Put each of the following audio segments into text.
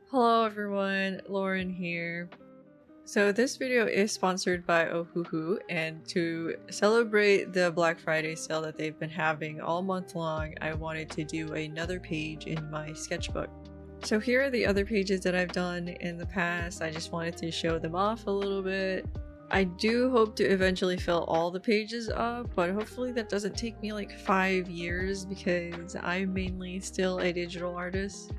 Hello everyone, Lauren here. So this video is sponsored by Ohuhu, and to celebrate the Black Friday sale that they've been having all month long, I wanted to do another page in my sketchbook. So here are the other pages that I've done in the past. I just wanted to show them off a little bit. I do hope to eventually fill all the pages up, but hopefully that doesn't take me like 5 years because I'm mainly still a digital artist.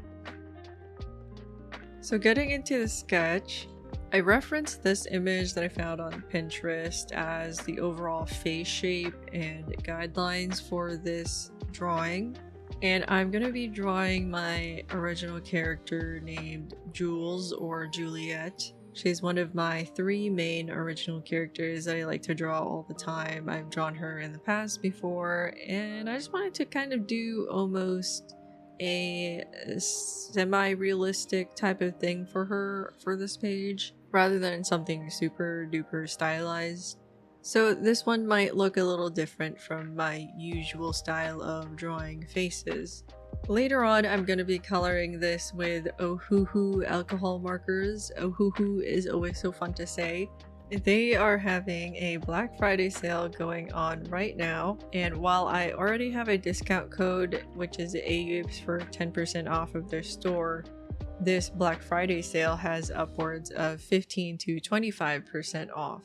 So getting into the sketch, I referenced this image that I found on Pinterest as the overall face shape and guidelines for this drawing. And I'm going to be drawing my original character named Jules or Juliet. She's one of my 3 main original characters that I like to draw all the time. I've drawn her in the past before, and I just wanted to kind of do almost a semi-realistic type of thing for her for this page rather than something super duper stylized. So this one might look a little different from my usual style of drawing faces. Later on, I'm going to be coloring this with Ohuhu alcohol markers. Ohuhu is always so fun to say. They are having a Black Friday sale going on right now, and while I already have a discount code, which is AUPS for 10% off of their store, this Black Friday sale has upwards of 15 to 25% off.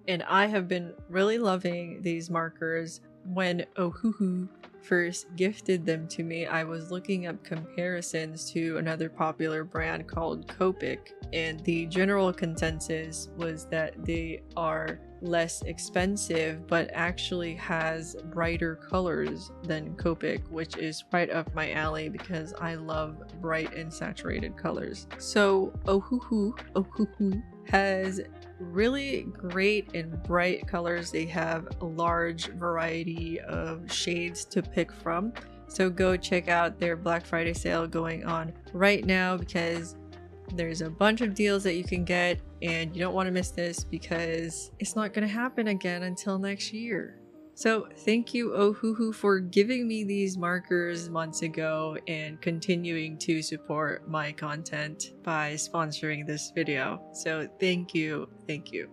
And I have been really loving these markers. When Ohuhu first gifted them to me, I was looking up comparisons to another popular brand called Copic, and the general consensus was that they are less expensive but actually has brighter colors than Copic, which is right up my alley because I love bright and saturated colors. So Ohuhu has really great and bright colors. They have a large variety of shades to pick from. So go check out their Black Friday sale going on right now because there's a bunch of deals that you can get and you don't want to miss this because it's not going to happen again until next year. So thank you Ohuhu for giving me these markers months ago and continuing to support my content by sponsoring this video. So thank you, thank you.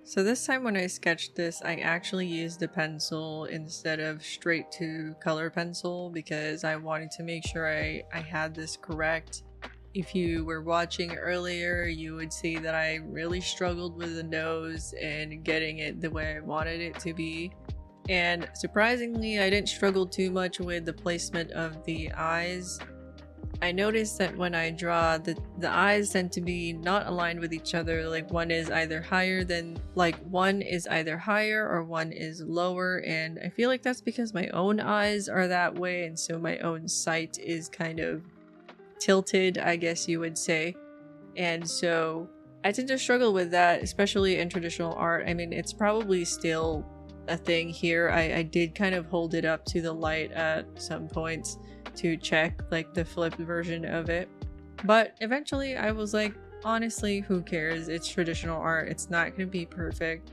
So this time when I sketched this, I actually used a pencil instead of straight to color pencil because I wanted to make sure I had this correct. If you were watching earlier, you would see that I really struggled with the nose and getting it the way I wanted it to be. And surprisingly, I didn't struggle too much with the placement of the eyes. I noticed that when I draw, the eyes tend to be not aligned with each other. Like one is either higher or one is lower, and I feel like that's because my own eyes are that way, and so my own sight is kind of tilted, I guess you would say. And so I tend to struggle with that, especially in traditional art. I mean, it's probably still a thing here. I did kind of hold it up to the light at some points to check like the flipped version of it, but eventually I was like, honestly, who cares? It's traditional art, it's not gonna be perfect.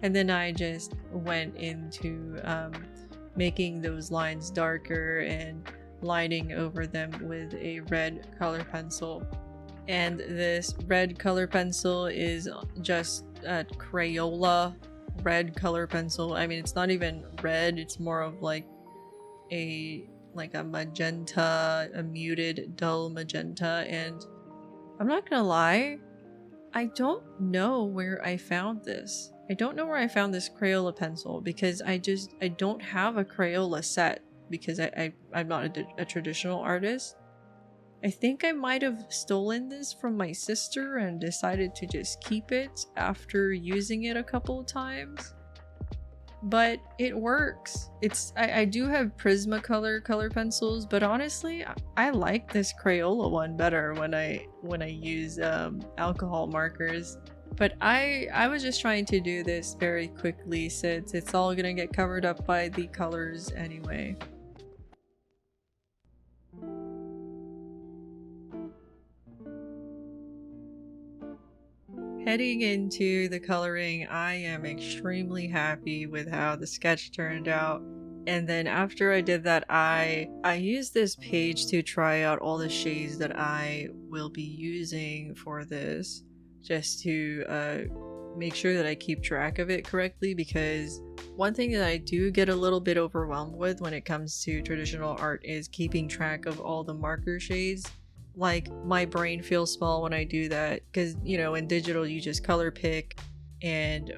And then I just went into making those lines darker and lining over them with a red color pencil. And this red color pencil is just a Crayola red color pencil. I mean, it's not even red, it's more of like a magenta, a muted dull magenta. And I'm not gonna lie, I don't know where I found this. I don't know where I found this Crayola pencil because I don't have a Crayola set because I'm not a traditional artist. I think I might have stolen this from my sister and decided to just keep it after using it a couple of times. But it works. I do have Prismacolor color pencils, but honestly, I like this Crayola one better when I use alcohol markers. But I was just trying to do this very quickly since it's all gonna get covered up by the colors anyway. Heading into the coloring, I am extremely happy with how the sketch turned out. And then after I did that, I used this page to try out all the shades that I will be using for this, just to make sure that I keep track of it correctly, because one thing that I do get a little bit overwhelmed with when it comes to traditional art is keeping track of all the marker shades. Like, my brain feels small when I do that, because, you know, in digital you just color pick and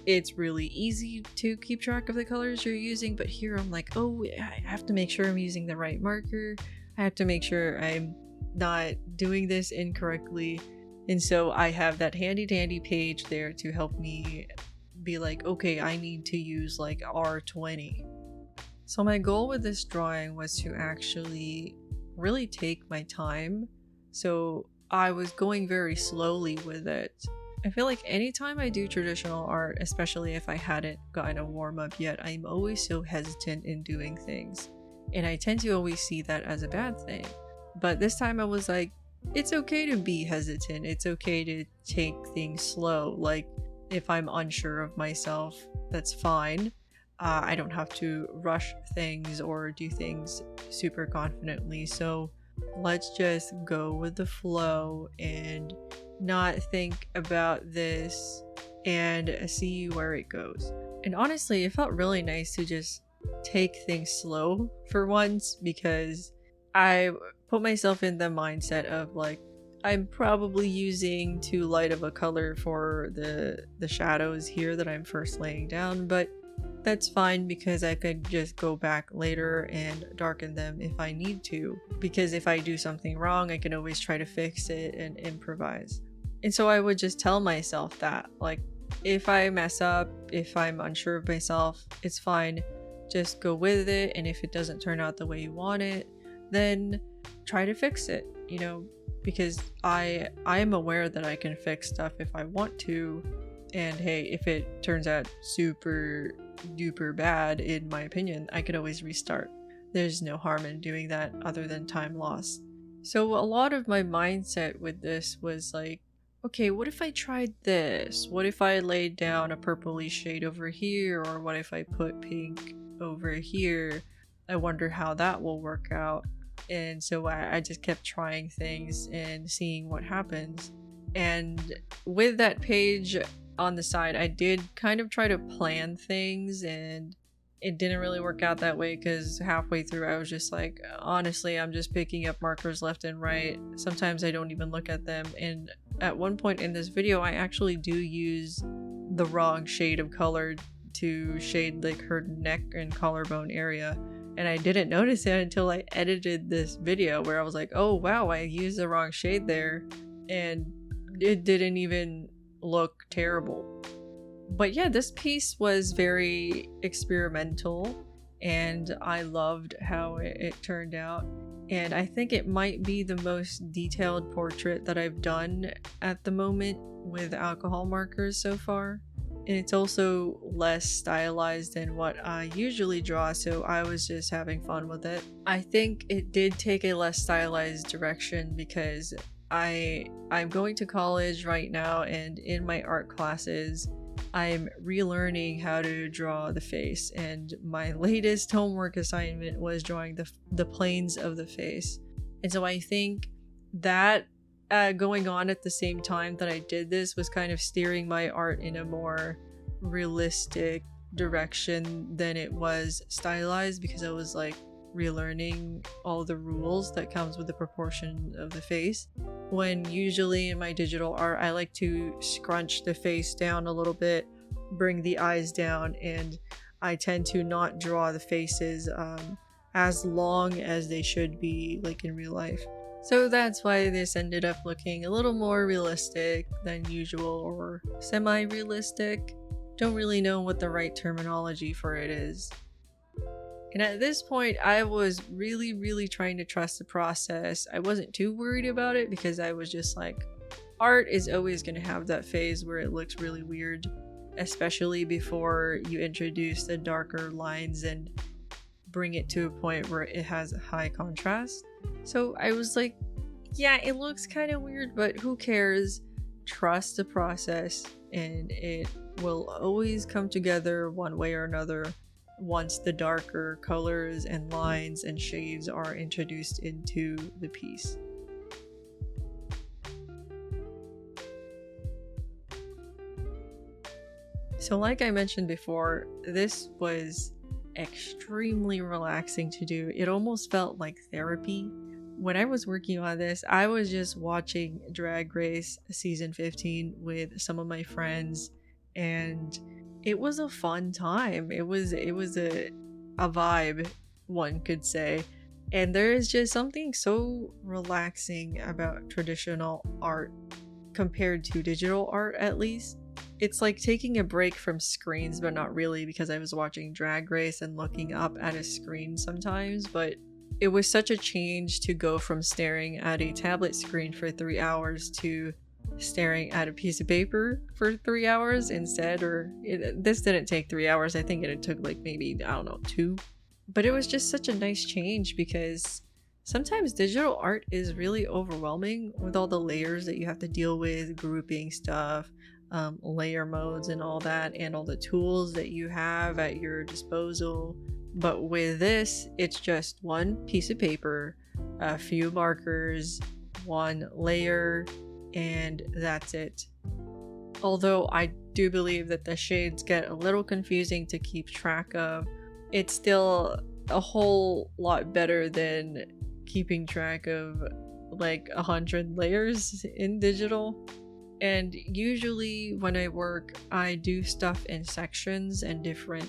it's really easy to keep track of the colors you're using, but here I'm like, oh, I have to make sure I'm using the right marker. I have to make sure I'm not doing this incorrectly. And so I have that handy dandy page there to help me be like, okay, I need to use like R20. So my goal with this drawing was to actually really take my time. So I was going very slowly with it. I feel like anytime I do traditional art, especially if I hadn't gotten a warm-up yet, I'm always so hesitant in doing things. And I tend to always see that as a bad thing. But this time I was like, it's okay to be hesitant. It's okay to take things slow. Like, if I'm unsure of myself, that's fine. I don't have to rush things or do things super confidently. So let's just go with the flow and not think about this and see where it goes. And honestly, it felt really nice to just take things slow for once, because I put myself in the mindset of like, I'm probably using too light of a color for the shadows here that I'm first laying down, but that's fine because I could just go back later and darken them if I need to, because if I do something wrong, I can always try to fix it and improvise. And so I would just tell myself that, like, if I mess up, if I'm unsure of myself, it's fine, just go with it, and if it doesn't turn out the way you want it, then try to fix it, you know, because I am aware that I can fix stuff if I want to. And hey, if it turns out super duper bad, in my opinion, I could always restart. There's no harm in doing that other than time lost. So a lot of my mindset with this was like, okay, what if I tried this? What if I laid down a purpley shade over here? Or what if I put pink over here? I wonder how that will work out. And so I just kept trying things and seeing what happens. And with that page on the side, I did kind of try to plan things, and it didn't really work out that way, because halfway through I was just like, honestly, I'm just picking up markers left and right. Sometimes I don't even look at them. And at one point in this video, I actually do use the wrong shade of color to shade like her neck and collarbone area. And I didn't notice it until I edited this video, where I was like, oh wow, I used the wrong shade there, and it didn't even look terrible. But yeah, this piece was very experimental and I loved how it turned out. And I think it might be the most detailed portrait that I've done at the moment with alcohol markers so far. And it's also less stylized than what I usually draw, so I was just having fun with it. I think it did take a less stylized direction because I'm going to college right now, and in my art classes I'm relearning how to draw the face, and my latest homework assignment was drawing the planes of the face. And so I think that going on at the same time that I did this was kind of steering my art in a more realistic direction than it was stylized, because I was like relearning all the rules that comes with the proportion of the face, when usually in my digital art I like to scrunch the face down a little bit, bring the eyes down, and I tend to not draw the faces as long as they should be like in real life. So that's why this ended up looking a little more realistic than usual, or semi-realistic. Don't really know what the right terminology for it is. And at this point, I was really trying to trust the process. I wasn't too worried about it because I was just like, art is always going to have that phase where it looks really weird, especially before you introduce the darker lines and bring it to a point where it has a high contrast. So I was like, yeah, it looks kind of weird, but who cares? Trust the process and it will always come together one way or another. once the darker colors and lines and shades are introduced into the piece. So like I mentioned before, this was extremely relaxing to do. It almost felt like therapy. When I was working on this, I was just watching Drag Race season 15 with some of my friends, and it was a fun time. It was a vibe, one could say. And there is just something so relaxing about traditional art compared to digital art, at least. It's like taking a break from screens, but not really, because I was watching Drag Race and looking up at a screen sometimes, but it was such a change to go from staring at a tablet screen for 3 hours to staring at a piece of paper for 3 hours instead. This didn't take 3 hours. I think it took like maybe, I don't know, 2. But it was just such a nice change, because sometimes digital art is really overwhelming with all the layers that you have to deal with, grouping stuff, layer modes and all that, and all the tools that you have at your disposal. But with this, it's just one piece of paper, a few markers, one layer, and that's it. Although I do believe that the shades get a little confusing to keep track of, it's still a whole lot better than keeping track of like 100 layers in digital. And usually when I work, I do stuff in sections and different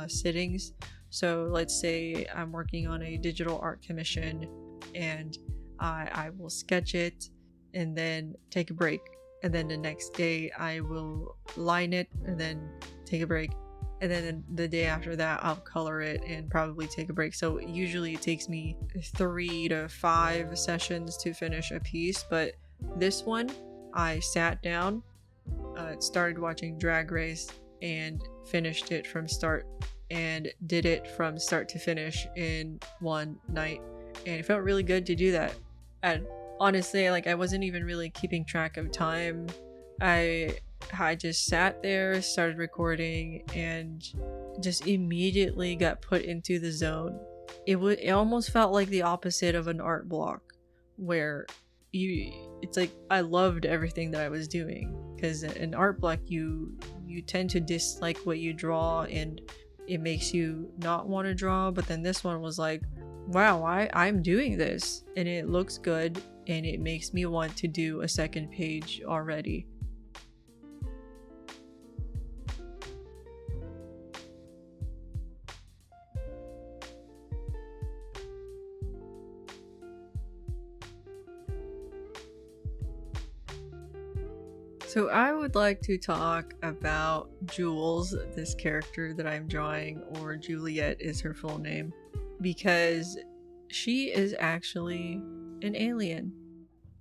sittings. So let's say I'm working on a digital art commission, and I will sketch it and then take a break. And then the next day I will line it and then take a break. And then the day after that, I'll color it and probably take a break. So usually it takes me 3 to 5 sessions to finish a piece. But this one, I sat down, started watching Drag Race, and finished it from start, and did it from start to finish in one night. And it felt really good to do that. And honestly, like, I wasn't even really keeping track of time. I just sat there, started recording, and just immediately got put into the zone. It almost felt like the opposite of an art block, where it's like I loved everything that I was doing, because in art block you tend to dislike what you draw and it makes you not want to draw. But then this one was like, wow, I'm doing this and it looks good and it makes me want to do a second page already. So I would like to talk about Jules, this character that I'm drawing, or Juliet is her full name, because she is actually an alien.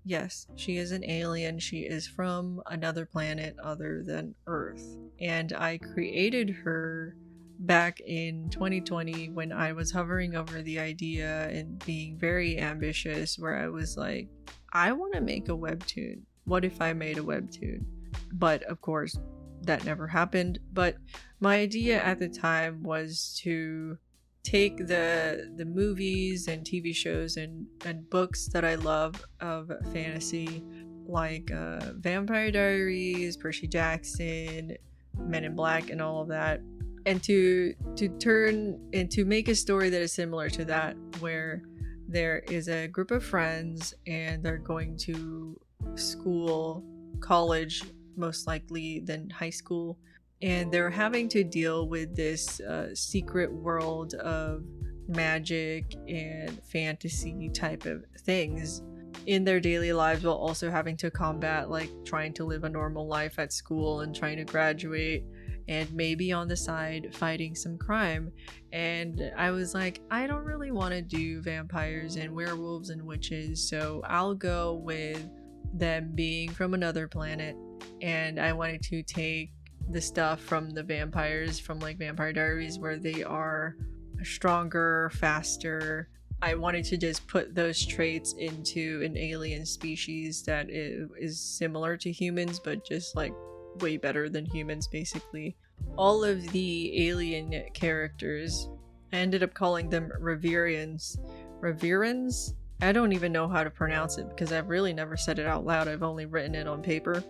Yes, she is an alien. She is from another planet other than Earth. And I created her back in 2020 when I was hovering over the idea and being very ambitious, where I was like, I want to make a webtoon. What if I made a webtoon? But of course, that never happened. But my idea at the time was to take the movies and TV shows and books that I love of fantasy, like Vampire Diaries, Percy Jackson, Men in Black, and all of that, and to turn and to make a story that is similar to that, where there is a group of friends and they're going to school, college most likely, than high school, and they're having to deal with this secret world of magic and fantasy type of things in their daily lives, while also having to combat like trying to live a normal life at school and trying to graduate, and maybe on the side fighting some crime. And I was like, I don't really want to do vampires and werewolves and witches, so I'll go with them being from another planet. And I wanted to take the stuff from the vampires from like Vampire Diaries, where they are stronger, faster. I wanted to just put those traits into an alien species that is similar to humans, but just like way better than humans, basically. all of the alien characters, I ended up calling them Reverians. Reverians? I don't even know how to pronounce it because I've really never said it out loud. I've only written it on paper.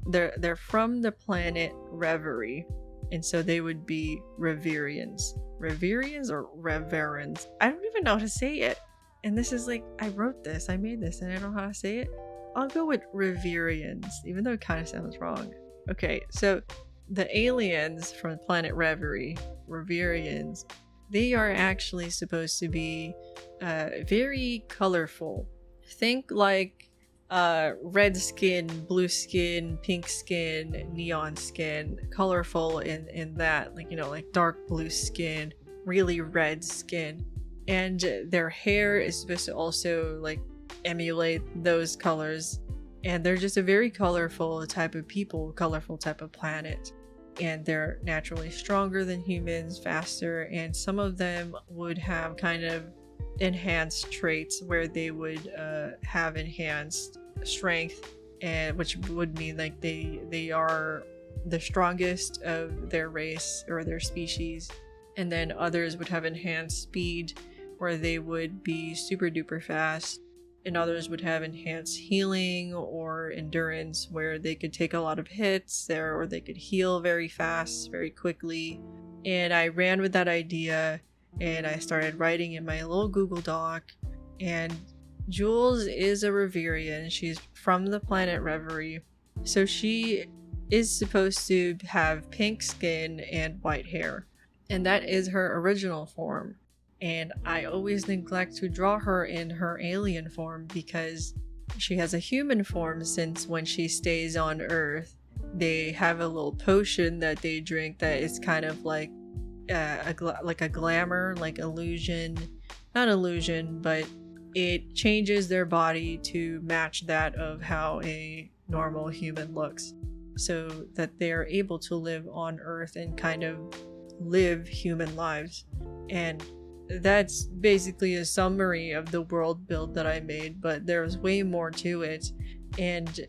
They're from the planet Reverie, and so they would be Reverians. Reverians or Reverends? I don't even know how to say it. And this is like, I wrote this, I made this, and I don't know how to say it. I'll go with Reverians, even though it kind of sounds wrong. Okay, so the aliens from planet Reverie, Reverians, they are actually supposed to be very colorful. Think like red skin, blue skin, pink skin, neon skin, colorful in that, like, you know, like dark blue skin, really red skin. And their hair is supposed to also like emulate those colors. And they're just a very colorful type of people, colorful type of planet. And they're naturally stronger than humans, faster, and some of them would have kind of enhanced traits where they would have enhanced strength, and which would mean like they are the strongest of their race or their species. And then others would have enhanced speed, where they would be super duper fast, and others would have enhanced healing or endurance, where they could take a lot of hits there, or they could heal very fast, very quickly. And I ran with that idea, and I started writing in my little Google Doc. And Jules is a Reverian. She's from the planet Reverie, so she is supposed to have pink skin and white hair, and that is her original form. And I always neglect to draw her in her alien form because she has a human form, since when she stays on Earth, they have a little potion that they drink that is kind of like a glamour, like illusion. Not illusion, but it changes their body to match that of how a normal human looks, so that they are able to live on Earth and kind of live human lives. And that's basically a summary of the world build that I made, but there was way more to it. And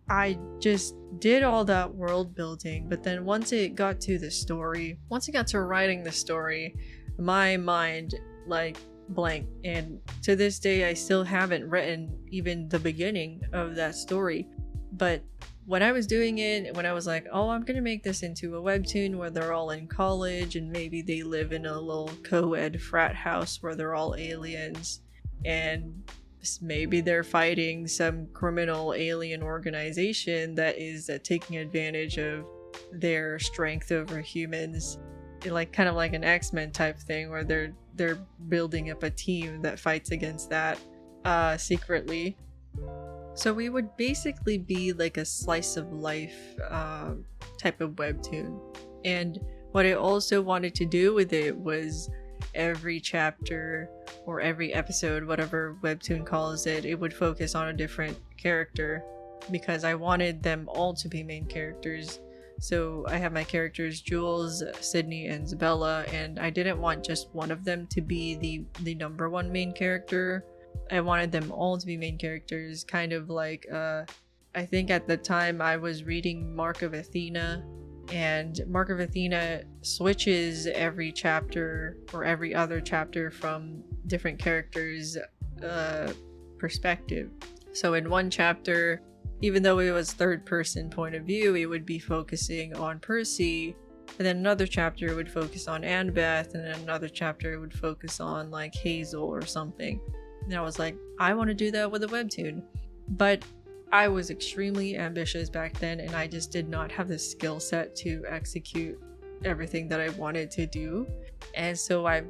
I just did all that world building, but then once it got to the story, once it got to writing the story, my mind like blank. And to this day, I still haven't written even the beginning of that story. But when I was doing it, when I was like, oh, I'm gonna make this into a webtoon where they're all in college and maybe they live in a little co-ed frat house where they're all aliens, and maybe they're fighting some criminal alien organization that is taking advantage of their strength over humans, like kind of like an X-Men type thing where they're building up a team that fights against that secretly. So we would basically be like a slice of life type of webtoon. And what I also wanted to do with it was every chapter or every episode, whatever webtoon calls it, it would focus on a different character, because I wanted them all to be main characters. So I have my characters Jules, Sydney, and Zabella, and I didn't want just one of them to be the number one main character. I wanted them all to be main characters, kind of like, I think at the time I was reading Mark of Athena, and Mark of Athena switches every chapter or every other chapter from different characters' perspective. So in one chapter, even though it was third person point of view, it would be focusing on Percy, and then another chapter would focus on Annabeth, and then another chapter would focus on like Hazel or something. And I was like, I want to do that with a webtoon. But I was extremely ambitious back then, and I just did not have the skill set to execute everything that I wanted to do. And so I've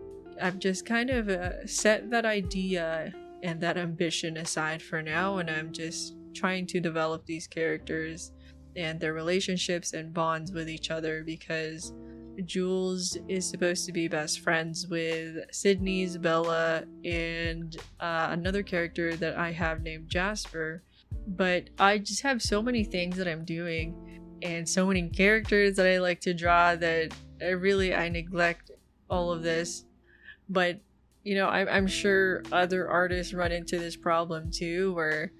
just kind of set that idea and that ambition aside for now, and I'm just trying to develop these characters and their relationships and bonds with each other, because Jules is supposed to be best friends with Sydney, Bella, and another character that I have named Jasper. But I just have so many things that I'm doing and so many characters that I like to draw that I neglect all of this. But you know, I'm sure other artists run into this problem too, where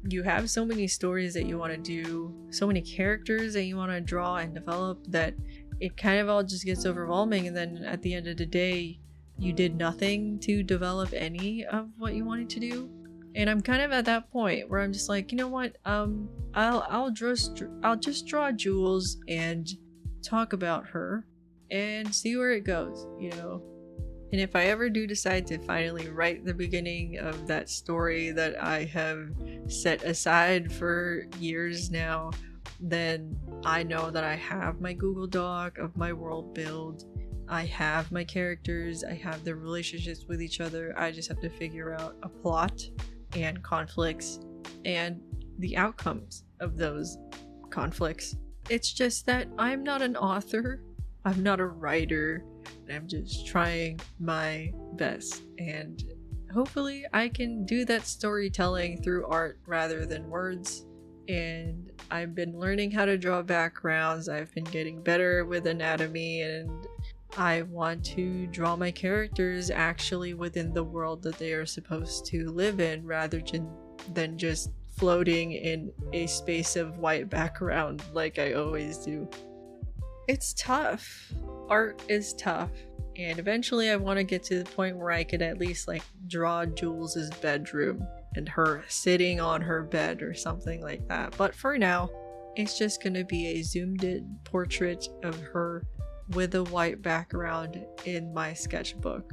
you have so many stories that you want to do, so many characters that you want to draw and develop, that it kind of all just gets overwhelming, and then at the end of the day you did nothing to develop any of what you wanted to do. And I'm kind of at that point where I'm just like, you know what, I'll just draw Jules and talk about her and see where it goes, you know. And if I ever do decide to finally write the beginning of that story that I have set aside for years now, then I know that I have my Google Doc of my world build, I have my characters, I have their relationships with each other. I just have to figure out a plot and conflicts and the outcomes of those conflicts. It's just that I'm not an author, I'm not a writer, I'm just trying my best, and hopefully I can do that storytelling through art rather than words. And I've been learning how to draw backgrounds, I've been getting better with anatomy, and I want to draw my characters actually within the world that they are supposed to live in, rather than just floating in a space of white background like I always do. It's tough. Art is tough. And eventually I want to get to the point where I could at least like draw Jules's bedroom and her sitting on her bed or something like that. But for now, it's just gonna be a zoomed in portrait of her with a white background in my sketchbook.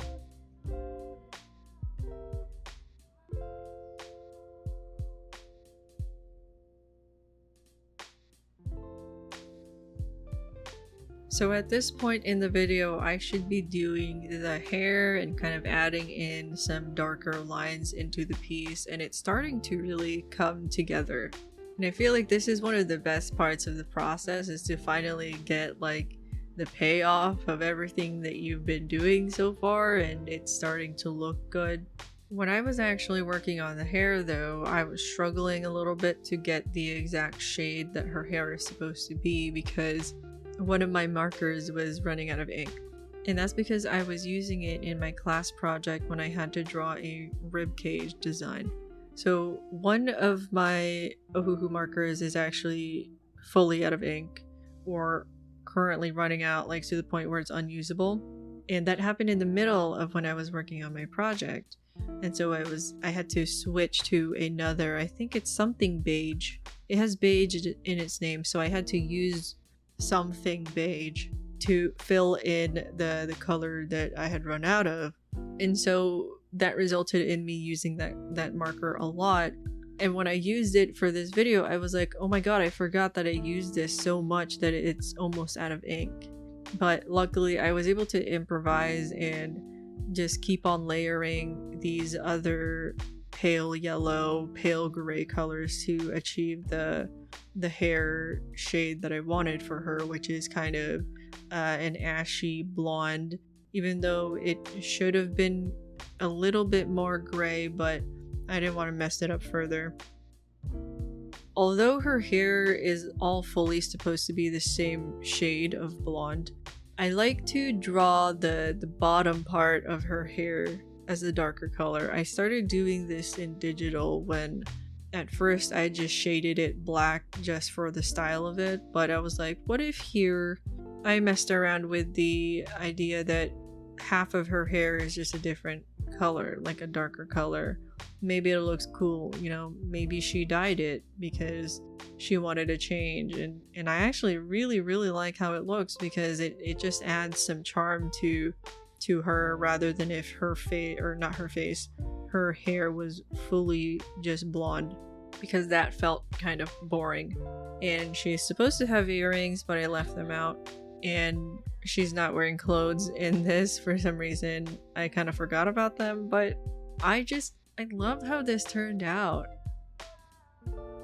So at this point in the video, I should be doing the hair and kind of adding in some darker lines into the piece, and it's starting to really come together. And I feel like this is one of the best parts of the process, is to finally get like the payoff of everything that you've been doing so far, and it's starting to look good. When I was actually working on the hair though, I was struggling a little bit to get the exact shade that her hair is supposed to be, because one of my markers was running out of ink. And that's because I was using it in my class project when I had to draw a ribcage design. So one of my Ohuhu markers is actually fully out of ink, or currently running out, like to the point where it's unusable. And that happened in the middle of when I was working on my project. And so I had to switch to another, I think it's something beige. It has beige in its name, so I had to use something beige to fill in the color that I had run out of. And so that resulted in me using that marker a lot. And when I used it for this video, I was like, oh my god, I forgot that I used this so much that it's almost out of ink. But luckily I was able to improvise and just keep on layering these other pale yellow, pale gray colors to achieve the hair shade that I wanted for her, which is kind of an ashy blonde, even though it should have been a little bit more gray, but I didn't want to mess it up further. Although her hair is all fully supposed to be the same shade of blonde, I like to draw the bottom part of her hair as a darker color. I started doing this in digital when at first I just shaded it black just for the style of it, but I was like, what if here I messed around with the idea that half of her hair is just a different color, like a darker color. Maybe it looks cool, you know, maybe she dyed it because she wanted a change, and I actually really like how it looks, because it just adds some charm to her, rather than if her face, or not her face, her hair was fully just blonde, because that felt kind of boring. And she's supposed to have earrings, but I left them out, and she's not wearing clothes in this for some reason. I kind of forgot about them, but I love how this turned out.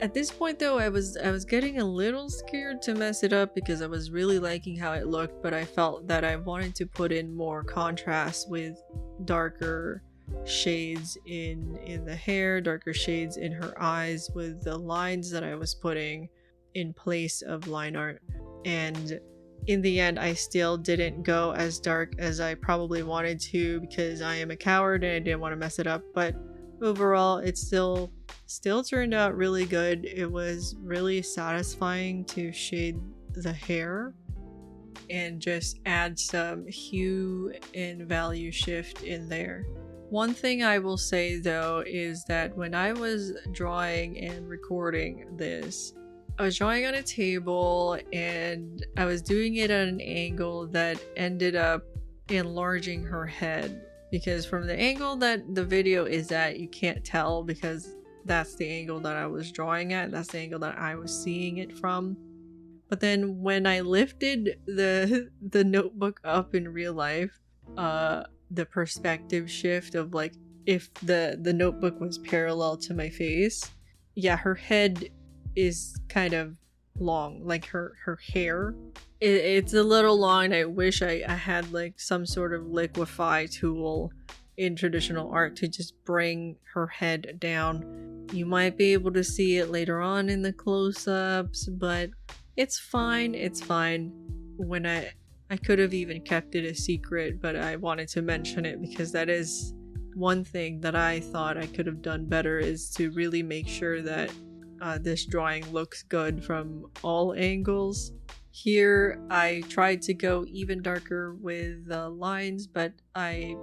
At this point though, I was getting a little scared to mess it up, because I was really liking how it looked, but I felt that I wanted to put in more contrast with darker shades in the hair, darker shades in her eyes, with the lines that I was putting in place of line art. And in the end, I still didn't go as dark as I probably wanted to, because I am a coward and I didn't want to mess it up. But overall, it still turned out really good. It was really satisfying to shade the hair. and just add some hue and value shift in there. One thing I will say though is that when I was drawing and recording this, I was drawing on a table and I was doing it at an angle that ended up enlarging her head, because from the angle that the video is at, you can't tell because that's the angle that I was drawing at, that's the angle that I was seeing it from. But then when I lifted the notebook up in real life, the perspective shift of like if the notebook was parallel to my face, yeah, her head is kind of long, like her hair. It's a little long, and I wish I had like some sort of liquefy tool in traditional art to just bring her head down. You might be able to see it later on in the close-ups, but it's fine, it's fine. When I could have even kept it a secret, but I wanted to mention it because that is one thing that I thought I could have done better, is to really make sure that this drawing looks good from all angles. Here I tried to go even darker with the lines, but I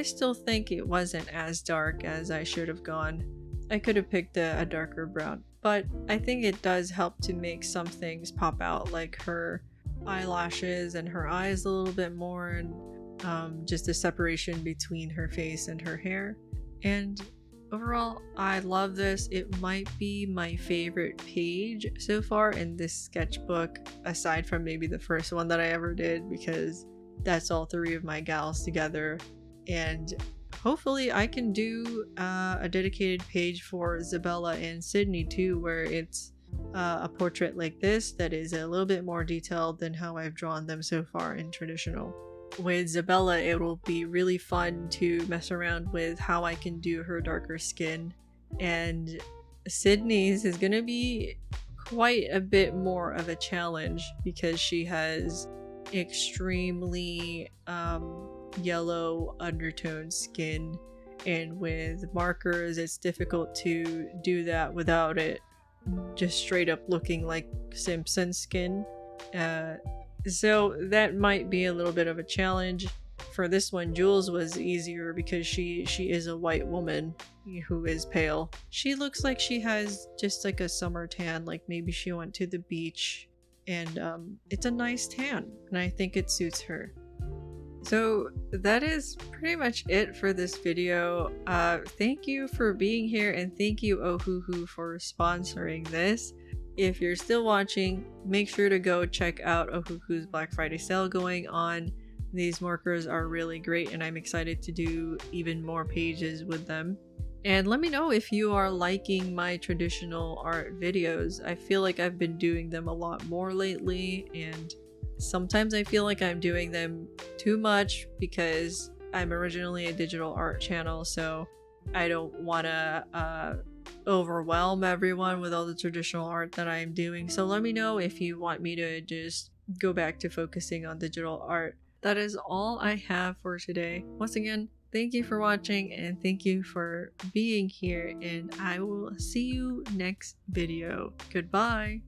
still think it wasn't as dark as I should have gone. I could have picked a darker brown, but I think it does help to make some things pop out, like her eyelashes and her eyes a little bit more, and just the separation between her face and her hair. And overall, I love this. It might be my favorite page so far in this sketchbook, aside from maybe the first one that I ever did, because that's all three of my gals together. And hopefully I can do a dedicated page for Isabella and Sydney too, where it's a portrait like this that is a little bit more detailed than how I've drawn them so far in traditional. With Isabella, it will be really fun to mess around with how I can do her darker skin, and Sydney's is gonna be quite a bit more of a challenge because she has extremely yellow undertone skin, and with markers it's difficult to do that without it just straight up looking like Simpson skin. So that might be a little bit of a challenge. For this one, Jules was easier because she is a white woman who is pale. She looks like she has just like a summer tan, like maybe she went to the beach, and it's a nice tan, and I think it suits her. So that is pretty much it for this video. Thank you for being here, and thank you Ohuhu for sponsoring this. If you're still watching, make sure to go check out Ohuhu's Black Friday sale going on. These markers are really great, and I'm excited to do even more pages with them. And let me know if you are liking my traditional art videos. I feel like I've been doing them a lot more lately, and sometimes I feel like I'm doing them too much because I'm originally a digital art channel, so I don't want to overwhelm everyone with all the traditional art that I'm doing. So let me know if you want me to just go back to focusing on digital art. That is all I have for today. Once again, thank you for watching, and thank you for being here, and I will see you next video. Goodbye!